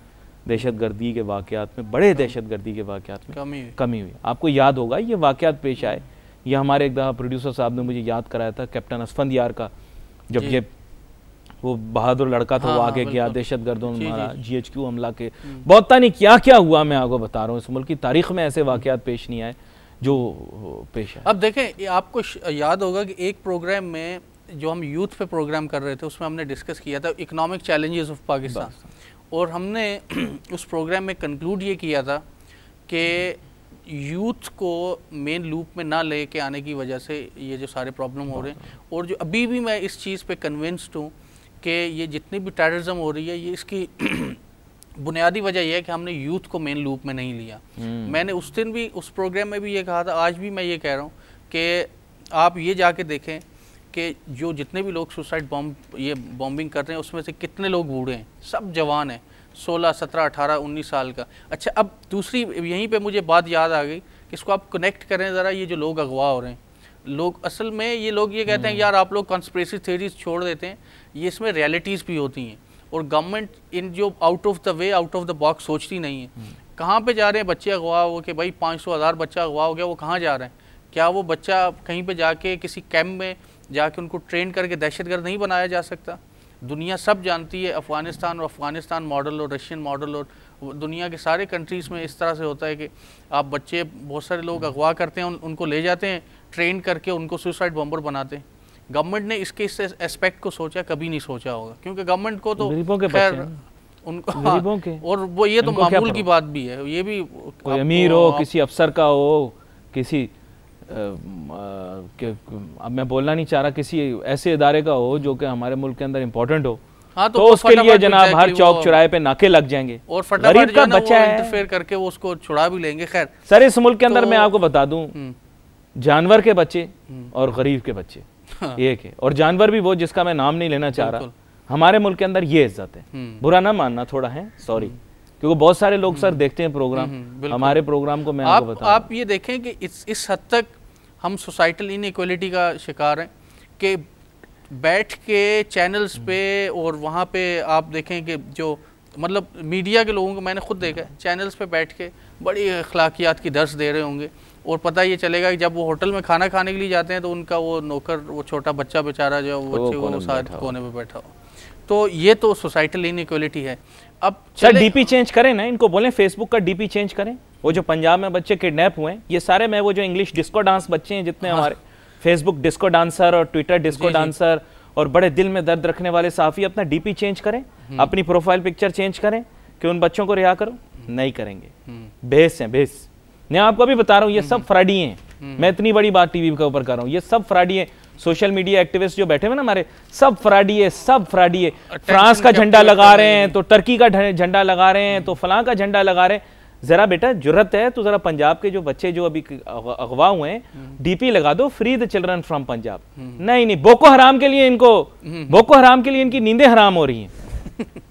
दहशतगर्दी के वाकयात में, बड़े दहशतगर्दी के वाकयात में कमी हुई। आपको याद होगा ये वाकयात पेश आए, ये हमारे एक दफ़ा प्रोड्यूसर साहब ने मुझे याद कराया था, कैप्टन असफंदियार का, जब ये वो बहादुर लड़का था, वो आगे गया, दहशतगर्दों ने मारा, GHQ हमला के, बहुत नहीं क्या क्या हुआ। मैं आपको बता रहा हूँ, इस मुल्क की तारीख में ऐसे वाकयात पेश नहीं आए जो पेश आए। अब देखें, आपको याद होगा कि एक प्रोग्राम में जो हम यूथ पे प्रोग्राम कर रहे थे, उसमें हमने डिस्कस किया था इकोनॉमिक चैलेंजेस ऑफ पाकिस्तान, और हमने उस प्रोग्राम में कंक्लूड ये किया था कि यूथ को मेन लूप में ना लेके आने की वजह से ये जो सारे प्रॉब्लम हो रहे हैं, और जो अभी भी मैं इस चीज़ पे कन्विंस्ड हूँ कि ये जितनी भी टेररिज्म हो रही है, ये इसकी बुनियादी वजह यह है कि हमने यूथ को मेन लूप में नहीं लिया। मैंने उस दिन भी उस प्रोग्राम में भी ये कहा था, आज भी मैं ये कह रहा हूँ कि आप ये जाके देखें कि जो जितने भी लोग सुसाइड बॉम्बिंग कर रहे हैं, उसमें से कितने लोग बूढ़े हैं, सब जवान हैं, 16, 17, 18, 19 साल का। अच्छा, अब दूसरी यहीं पे मुझे बात याद आ गई कि इसको आप कनेक्ट करें ज़रा, ये जो लोग अगवा हो रहे हैं, लोग असल में ये लोग ये कहते हैं यार आप लोग कॉन्स्पिरेसी थ्योरीज छोड़ देते हैं, ये इसमें रियलिटीज़ भी होती हैं, और गवर्नमेंट इन जो out of the way, out of the box सोचती नहीं है। कहाँ पे जा रहे हैं बच्चे अगवा हो कि भाई 500,000 बच्चा अगवा हो गया, वो कहाँ जा रहे हैं? क्या वो बच्चा कहीं पे जाके किसी कैंप में जाके उनको ट्रेन करके दहशतगर्द नहीं बनाया जा सकता? दुनिया सब जानती है अफ़गानिस्तान और अफ़गानिस्तान मॉडल और रशियन मॉडल और दुनिया के सारे कंट्रीज़ में इस तरह से होता है कि आप बच्चे, बहुत सारे लोग अगवा करते हैं, उनको ले जाते हैं, ट्रेन करके उनको सुसाइड बॉम्बर बनाते हैं। गवर्नमेंट ने इसके इस एस्पेक्ट को सोचा, कभी नहीं सोचा होगा, क्योंकि गवर्नमेंट को तो खैर उनको गरीबों के, और वो ये तो मामूल की बात भी है, ये भी कोई अमीर हो, किसी अफसर का हो, किसी अब मैं बोलना नहीं चाह रहा, किसी ऐसे इदारे का हो जो कि हमारे मुल्क के अंदर इम्पोर्टेंट हो, हाँ, तो उसके लिए जनाब हर चौक चौराहे पे नाके लग जाएंगे, और फटाफट का बच्चा है इंटरफेयर करके वो उसको छुड़ा भी लेंगे। खैर सर, इस मुल्क के अंदर मैं आपको बता दूं, जानवर के बच्चे और गरीब के बच्चे एक है, और जानवर भी वो जिसका मैं नाम नहीं लेना चाह रहा, हमारे मुल्क के अंदर ये इज्जत है। बुरा ना मानना थोड़ा है, सॉरी, क्योंकि बहुत सारे लोग सर देखते हैं प्रोग्राम, हमारे प्रोग्राम को मैं आपको बता, आप ये देखें कि इस हद तक हम सोसाइटल इनइक्वालिटी का शिकार हैं कि बैठ के चैनल्स पे और वहाँ पे आप देखें कि जो मतलब मीडिया के लोगों को मैंने खुद देखा है, चैनल्स पे बैठ के बड़ी अखलाकियात की दर्स दे रहे होंगे, और पता ये चलेगा कि जब वो होटल में खाना खाने के लिए जाते हैं तो उनका वो नौकर, वो छोटा बच्चा बेचारा जो वो बच्चे वो साथ कोने पे बैठा हो। तो ये तो सोसाइटल इनइक्वालिटी है। अब सर डीपी चेंज करें ना, इनको बोलें फेसबुक का डीपी चेंज करें। वो जो पंजाब में बच्चे किडनैप हुए हैं, ये सारे मैं वो जो इंग्लिश डिस्को डांस बच्चे हैं जितने हमारे फेसबुक डिस्को डांसर और ट्विटर डिस्को डांसर और बड़े दिल में दर्द रखने वाले साफी अपना डीपी चेंज करें, अपनी प्रोफाइल पिक्चर चेंज करें कि उन बच्चों को रिहा करो, नहीं करेंगे। बेस हैं, बेस। मैं आपको भी बता रहा हूँ, ये सब फ्रॉडी हैं। मैं इतनी बड़ी बात टीवी के ऊपर कर रहा हूँ, ये सब फ्रॉडी हैं। सोशल मीडिया एक्टिविस्ट जो बैठे हुए ना हमारे, सब फ्रॉडी है, सब फ्रॉडी है। फ्रांस का झंडा लगा रहे हैं तो टर्की का झंडा लगा रहे हैं तो फलां का झंडा लगा रहे हैं। जरा बेटा जुर्रत है तो जरा पंजाब के जो बच्चे जो अभी अगवा हुए हैं, डीपी लगा दो, free the children from Punjab. नहीं, बोको हराम के लिए इनको, बोको हराम के लिए इनकी नींदें हराम हो रही हैं।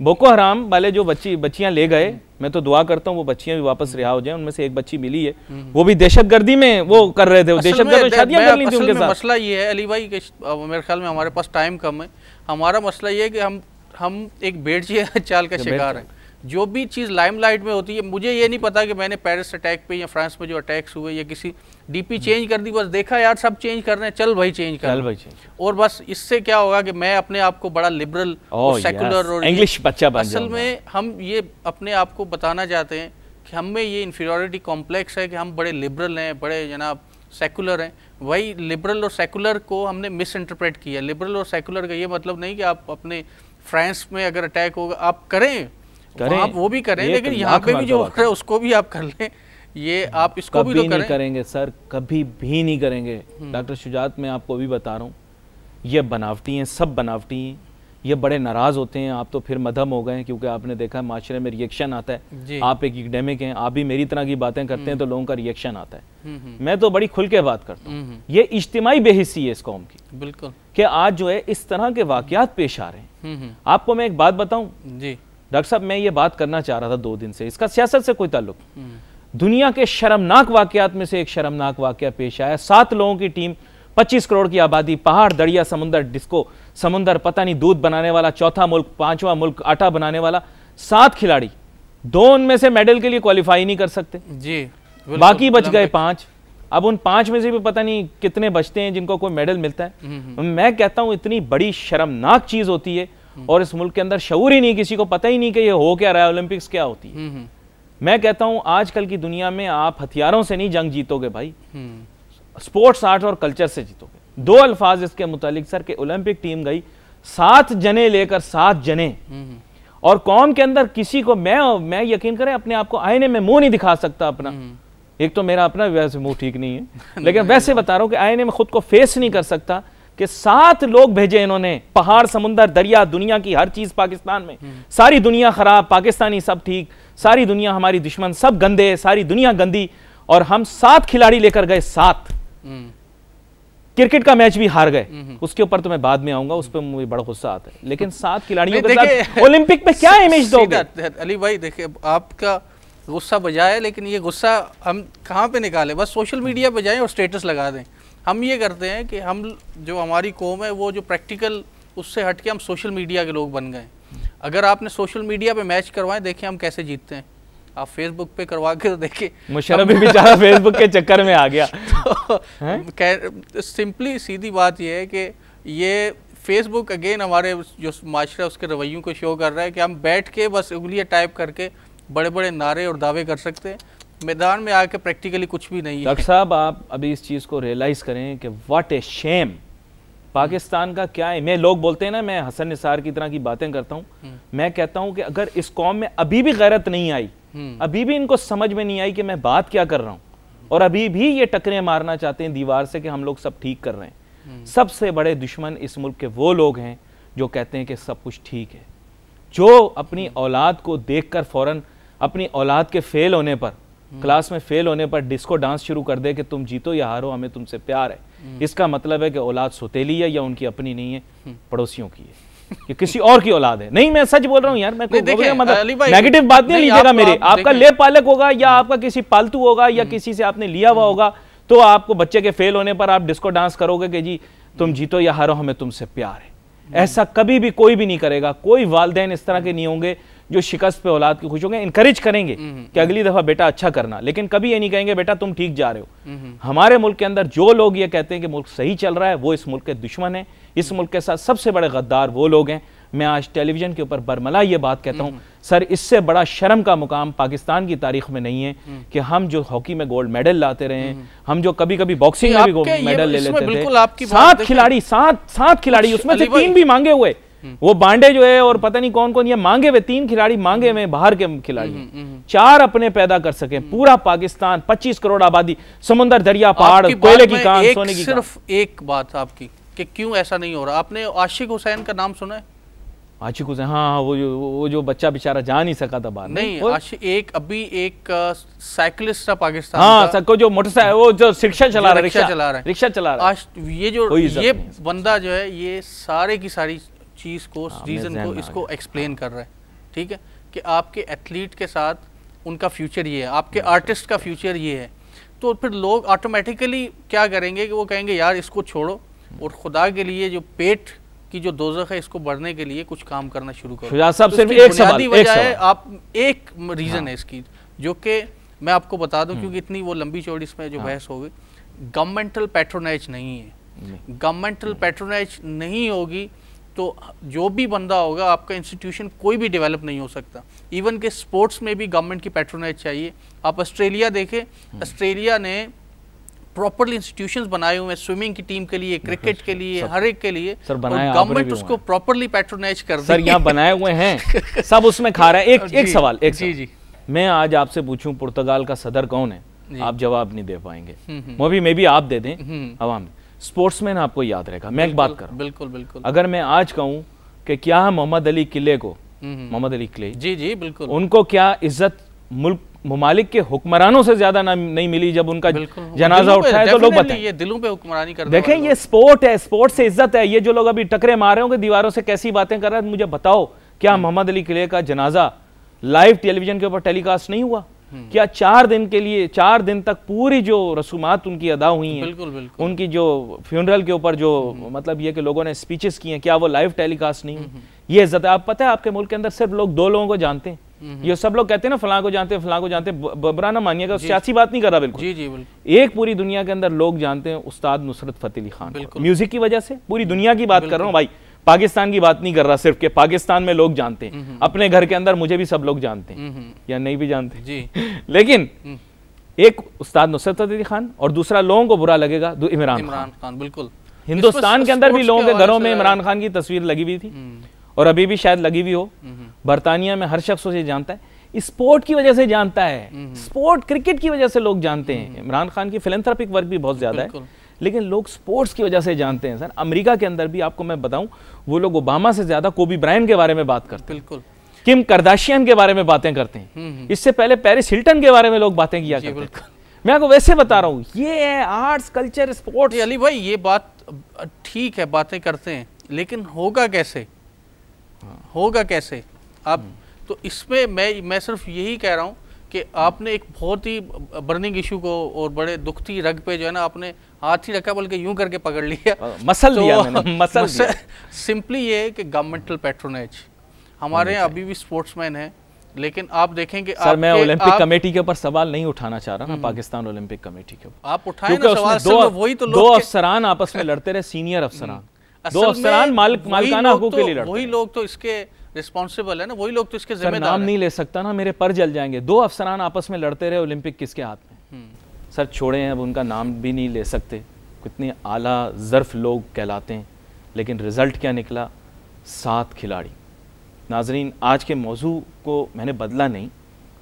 बोको हराम वाले जो बच्चियां ले गए, मैं तो दुआ करता हूँ वो बच्चियां भी वापस रिहा हो जाएं। उनमें से एक बच्ची मिली है, वो भी दहशतगर्दी में वो कर रहे थे, दहशतगर्द में शादियां कर ली थी उनके साथ। मसला ये है अली भाई कि मेरे ख्याल में हमारे पास टाइम कम है। हमारा मसला ये है कि हम एक भेड़िया चाल का शिकार हैं। जो भी चीज़ लाइमलाइट में होती है, मुझे ये नहीं पता कि मैंने पेरिस अटैक पे या फ्रांस में जो अटैक्स हुए या किसी डीपी चेंज कर दी, बस देखा यार सब चेंज कर रहे हैं, चल भाई चेंज कर, और बस इससे क्या होगा कि मैं अपने आप को बड़ा लिबरल और सेकुलर और इंग्लिश बच्चा बन असल में हम ये अपने आप को बताना चाहते हैं कि हमें ये इन्फीरियरिटी कॉम्प्लेक्स है कि हम बड़े लिबरल हैं, बड़े जनाब सेकुलर हैं। वही लिबरल और सेकुलर को हमने मिस इंटरप्रेट किया। लिबरल और सेकुलर का ये मतलब नहीं कि आप अपने फ्रांस में अगर अटैक होगा आप करें, आप वो भी करें, लेकिन यहाँ पे भी जो हो रहा है उसको भी आप कर लें। ये आप इसको भी तो नहीं करेंगे सर, कभी भी नहीं करेंगे। डॉक्टर शुजात, मैं आपको भी बता रहा हूँ, ये बनावटी हैं, सब बनावटी हैं। ये बड़े नाराज होते हैं, आप तो फिर मध्यम हो गए क्योंकि आपने देखा माशरे में रिएक्शन आता है। आप एक एकेडमिक हैं, आप भी मेरी तरह की बातें करते हैं तो लोगों का रिएक्शन आता है। मैं तो बड़ी खुल के बात करता हूँ। ये इज्तिमाई बेहिस्सी है इस कौम की, बिल्कुल, कि आज जो है इस तरह के वाकयात पेश आ रहे हैं। आपको मैं एक बात बताऊं जी डॉक्टर साहब, मैं ये बात करना चाह रहा था 2 दिन से, इसका सियासत से कोई ताल्लुक। दुनिया के शर्मनाक वाकयात में से एक शर्मनाक वाकया पेश आया। 7 लोगों की टीम, 25 करोड़ की आबादी, पहाड़, दरिया, समुंदर, डिस्को, समुंदर, पता नहीं दूध बनाने वाला, चौथा मुल्क, 5वां मुल्क, आटा बनाने वाला, 7 खिलाड़ी। 2 उनमें से मेडल के लिए क्वालिफाई नहीं कर सकते जी, बाकी बच गए 5। अब उन 5 में से भी पता नहीं कितने बचते हैं जिनको कोई मेडल मिलता है। मैं कहता हूं इतनी बड़ी शर्मनाक चीज होती है और इस मुल्क के अंदर शऊर ही नहीं, किसी को पता ही नहीं कि ये हो क्या रहा है, ओलंपिक्स क्या होती है। मैं कहता हूं आजकल की दुनिया में आप हथियारों से नहीं जंग जीतोगे भाई, स्पोर्ट्स, आर्ट और कल्चर से जीतोगे। 2 अल्फाज इसके मुतालिक सर के ओलंपिक टीम गई 7 जने लेकर, 7 जने, और कौम के अंदर किसी को, मैं यकीन करें अपने आप को आईने में मुंह नहीं दिखा सकता अपना। एक तो मेरा अपना वैसे मुंह ठीक नहीं है, लेकिन वैसे बता रहा हूं कि आईने में खुद को फेस नहीं कर सकता कि 7 लोग भेजे इन्होंने, पहाड़, समुंदर, दरिया, दुनिया की हर चीज पाकिस्तान में। सारी दुनिया खराब, पाकिस्तानी सब ठीक, सारी दुनिया हमारी दुश्मन, सब गंदे, सारी दुनिया गंदी, और हम 7 खिलाड़ी लेकर गए, 7। क्रिकेट का मैच भी हार गए, उसके ऊपर तो मैं बाद में आऊंगा, उस पर मुझे बड़ा गुस्सा आता है। लेकिन 7 खिलाड़ियों के साथ ओलंपिक में क्या इमेज दोगे? अली भाई देखिए, आपका गुस्सा बजाय, लेकिन ये गुस्सा हम कहाँ पे निकालें? बस सोशल मीडिया पे जाएं और स्टेटस लगा दें। हम ये करते हैं कि हम जो हमारी कौम है वो जो प्रैक्टिकल, उससे हट के हम सोशल मीडिया के लोग बन गए। अगर आपने सोशल मीडिया पे मैच करवाए, देखिए हम कैसे जीतते हैं। आप फेसबुक पे करवा के तो देखिए, मुशर्रफ भी बेचारा फेसबुक के चक्कर में आ गया। तो सिंपली सीधी बात ये है कि ये फेसबुक अगेन हमारे जो माशरा उसके रवैयों को शो कर रहा है कि हम बैठ के बस उंगलियां टाइप करके बड़े बड़े नारे और दावे कर सकते हैं, मैदान में आके प्रैक्टिकली कुछ भी नहीं है। डॉक्टर साहब आप अभी इस चीज़ को रियलाइज़ करें कि व्हाट ए शेम, पाकिस्तान का क्या है। मैं लोग बोलते हैं ना, मैं हसन निसार की तरह की बातें करता हूँ, मैं कहता हूँ कि अगर इस कौम में अभी भी गैरत नहीं आई, अभी भी इनको समझ में नहीं आई कि मैं बात क्या कर रहा हूँ, और अभी भी ये टकरे मारना चाहते हैं दीवार से कि हम लोग सब ठीक कर रहे हैं, सबसे बड़े दुश्मन इस मुल्क के वो लोग हैं जो कहते हैं कि सब कुछ ठीक है, जो अपनी औलाद को देखकर फौरन अपनी औलाद के फेल होने पर, क्लास में फेल होने पर डिस्को डांस शुरू कर दे कि तुम जीतो या हारो हमें तुमसे प्यार है। इसका मतलब है कि औलाद सौतेली है या उनकी अपनी नहीं है, पड़ोसियों की है, ये किसी और की औलाद है। नहीं, मैं सच बोल रहा हूँ यार, मैं मतलब नेगेटिव बात नहीं लीजिएगा मेरे। आपका ले पालक होगा या आपका किसी पालतू होगा या किसी से आपने लिया हुआ होगा, तो आपको बच्चे के फेल होने पर आप डिस्को डांस करोगे कि जी तुम जीतो या हारो हमें तुमसे प्यार है। ऐसा कभी भी कोई भी नहीं करेगा। कोई वालिदैन इस तरह के नहीं होंगे जो शिकस्त पे औलाद की खुश होंगे, इनकरेज करेंगे कि अगली दफा बेटा अच्छा करना, लेकिन कभी ये नहीं कहेंगे बेटा तुम ठीक जा रहे हो। हमारे मुल्क के अंदर जो लोग ये कहते हैं कि मुल्क सही चल रहा है, वो इस मुल्क के दुश्मन है। इस मुल्क के साथ सबसे बड़े गद्दार वो लोग हैं। मैं आज टेलीविजन के ऊपर बरमला ये बात कहता हूँ, सर इससे बड़ा शर्म का मुकाम पाकिस्तान की तारीख में नहीं है कि हम जो हॉकी में गोल्ड मेडल लाते रहे हैं, हम जो कभी कभी बॉक्सिंग में भी गोल्ड मेडल ले लेते थे, 7 खिलाड़ी उसमें से 3 भी मांगे हुए, वो बांडे जो है और पता नहीं कौन कौन ये मांगे हुए, 3 खिलाड़ी मांगे हुए बाहर के खिलाड़ी, 4 अपने पैदा कर सके। पूरा पाकिस्तान 25 करोड़ आबादी, समुंदर दरिया पहाड़ कोयले की कान सोने की। सिर्फ एक बात आपकी कि क्यों ऐसा नहीं हो रहा, आपने आशिक हुसैन का नाम सुना है? आशिक हुसैन, हाँ, वो जो बच्चा बेचारा जा नहीं सका था बाहर। नहीं, आशिक एक साइकिलिस्ट था पाकिस्तान हाँ, का, जो मोटरसाइकिल वो जो रिक्शा चला रहा है, ये बंदा जो है ये सारे की सारी चीज को, रीजन को, इसको एक्सप्लेन कर रहा है, ठीक है, कि आपके एथलीट के साथ उनका फ्यूचर ये है, आपके आर्टिस्ट का फ्यूचर ये है। तो फिर लोग ऑटोमेटिकली क्या करेंगे कि वो कहेंगे यार इसको छोड़ो और खुदा के लिए जो पेट की जो दोज़ख है इसको बढ़ने के लिए कुछ काम करना शुरू करो। शुजात साहब, सिर्फ एक सवाल है, आप एक रीजन है इसकी, जो कि मैं आपको बता दूं क्योंकि इतनी वो लंबी चौड़ी इसमें जो बहस होगी, गवर्नमेंटल पैट्रोनाइज नहीं है। गवर्नमेंटल पैट्रोनाइज नहीं होगी तो जो भी बंदा होगा, आपका इंस्टीट्यूशन कोई भी डेवलप नहीं हो सकता। इवन के स्पोर्ट्स में भी गवर्नमेंट की पैट्रोनाइज चाहिए। आप ऑस्ट्रेलिया देखें, ऑस्ट्रेलिया ने प्रॉपर्ली इंस्टीट्यूशंस बनाए हुए हैं स्विमिंग की टीम के लिए, क्रिकेट के लिए, हर एक के लिए, सर गवर्नमेंट उसको प्रॉपर्ली पैट्रोनाइज कर सर यहाँ बनाए हुए हैं, सब उसमें खा रहा है। एक सवाल जी मैं आज आपसे पूछूं पुर्तगाल का सदर कौन है, आप जवाब नहीं दे पाएंगे, मे भी आप दे दें अवाम। स्पोर्ट्समैन आपको याद रहेगा। मैं एक बात कर रहा हूं, बिल्कुल बिल्कुल, अगर मैं आज कहूं कि क्या मोहम्मद अली किले को, मोहम्मद अली किले, जी बिल्कुल, उनको क्या इज्जत मुल्क ममालिक के हुक्मरानों से ज्यादा नहीं मिली जब उनका जनाजा उठाया, तो लोग बताएं। ये दिलों पे हुक्मरानी करते देखें, ये स्पोर्ट है, स्पोर्ट से इज्जत है। ये जो लोग अभी टकरे मार रहे होंगे दीवारों से, कैसी बातें कर रहे हैं, मुझे बताओ क्या मोहम्मद अली किले का जनाजा लाइव टेलीविजन के ऊपर टेलीकास्ट नहीं हुआ? क्या 4 दिन के लिए, 4 दिन तक पूरी जो रसूमात उनकी अदा हुई हैं, बिल्कुल, उनकी जो फ्यूनरल के ऊपर जो मतलब ये कि लोगों ने स्पीचेस की हैं, क्या वो लाइव टेलीकास्ट नहीं हुई? ये इज्जत है। आप पता है आपके मुल्क के अंदर सिर्फ लोग 2 लोगों को जानते हैं। ये सब लोग कहते हैं ना फलां को जानते हैं, फलां को जानते हैं, बुरा ना मानिएगा, सियासी बात नहीं कर रहा, बिल्कुल जी बिल्कुल। एक पूरी दुनिया के अंदर लोग जानते हैं उस्ताद नुसरत फतेह अली खान, म्यूजिक की वजह से। पूरी दुनिया की बात कर रहा हूँ भाई, पाकिस्तान की बात नहीं कर रहा सिर्फ, के पाकिस्तान में लोग जानते हैं, अपने घर के अंदर मुझे भी सब लोग जानते हैं या नहीं भी जानते जी। लेकिन एक उस्ताद नुसरत फतेह अली खान और दूसरा लोगों को बुरा लगेगा इमरान खान। बिल्कुल, हिंदुस्तान के अंदर भी लोगों के घरों में इमरान खान की तस्वीर लगी हुई थी और अभी भी शायद लगी हुई हो। बरतानिया में हर शख्स उसे जानता है, स्पोर्ट की वजह से जानता है, स्पोर्ट क्रिकेट की वजह से लोग जानते हैं। इमरान खान की फिलैंथ्रोपिक वर्क भी बहुत ज्यादा है, लेकिन लोग स्पोर्ट्स की वजह से जानते हैं। सर अमेरिका के अंदर भी आपको मैं बताऊं, वो लोग ओबामा से ज्यादा कोबी ब्रायंट के बारे में बात करते हैं, बिल्कुल, किम कार्दाशियन के बारे में बातें करते हैं, इससे पहले पेरिस हिल्टन के बारे में लोग बातें किया करते हैं। मैं आपको वैसे बता रहा हूँ, ये है आर्ट्स, कल्चर, स्पोर्ट्स। अली भाई ये बात ठीक है, बातें करते हैं, लेकिन होगा कैसे, होगा कैसे? आप तो इसमें मैं सिर्फ यही कह रहा हूँ कि आपने एक बहुत ही बर्निंग इशू को और बड़े दुखती रग पे जो है ना आपने हाथ ही रखा, बल्कि यूं करके पकड़ लिया, मसल दिया मैंने, मसल दिया। सिंपली ये है कि गवर्नमेंटल पैट्रोनेज हमारे यहाँ अभी भी स्पोर्ट्समैन है, लेकिन आप देखेंगे सर मैं ओलंपिक कमेटी के ऊपर सवाल नहीं उठाना चाह रहा ना, पाकिस्तान ओलंपिक कमेटी के ऊपर आप उठाए ना सवाल, वही तो 2 अफसरान आपस में लड़ते रहे, सीनियर अफसरान, 2 अफसरान मालिकाना हकूक के लिए लड़ते, वही लोग तो इसके रिस्पॉन्सिबल है ना, वही लोग तो इसके सर जिम्मेदार नाम हैं। नहीं ले सकता ना, मेरे पर जल जाएंगे। 2 अफसरान आपस में लड़ते रहे, ओलंपिक किसके हाथ में? सर छोड़े हैं, अब उनका नाम भी नहीं ले सकते, कितने आला ज़र्फ लोग कहलाते हैं, लेकिन रिज़ल्ट क्या निकला? 7 खिलाड़ी। नाजरीन, आज के मौजू को मैंने बदला नहीं,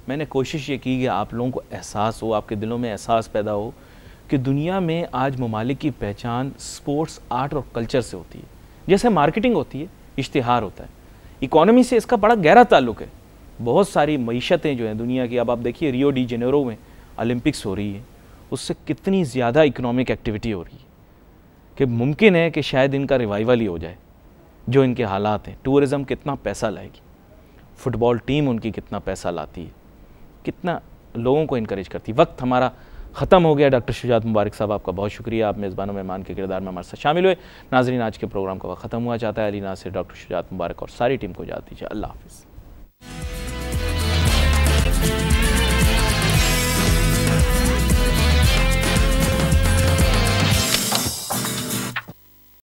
मैंने कोशिश ये की कि आप लोगों को एहसास हो, आपके दिलों में एहसास पैदा हो कि दुनिया में आज ममालिक की पहचान स्पोर्ट्स, आर्ट और कल्चर से होती है। जैसे मार्केटिंग होती है, इश्तिहार होता है, इकोनॉमी से इसका बड़ा गहरा ताल्लुक है। बहुत सारी मईशतें जो हैं दुनिया की, अब आप देखिए रियो डी जेनेरो में ओलंपिक्स हो रही है, उससे कितनी ज़्यादा इकोनॉमिक एक्टिविटी हो रही है कि मुमकिन है कि शायद इनका रिवाइवल ही हो जाए। जो इनके हालात हैं, टूरिज़म कितना पैसा लाएगी, फुटबॉल टीम उनकी कितना पैसा लाती है, कितना लोगों को इनकरेज करती है। वक्त हमारा ख़त्म हो गया। डॉक्टर शुजात मुबारक साहब, आपका बहुत शुक्रिया, आप मेज़बान मेहमान के किरदार में हमारे साथ शामिल हुए। नाज़रीन, आज के प्रोग्राम का वक्त ख़त्म हुआ। चाहता है अली नासिर, डॉक्टर शुजात मुबारक और सारी टीम को इजाज़त दीजिए। अल्लाह हाफ़िज़।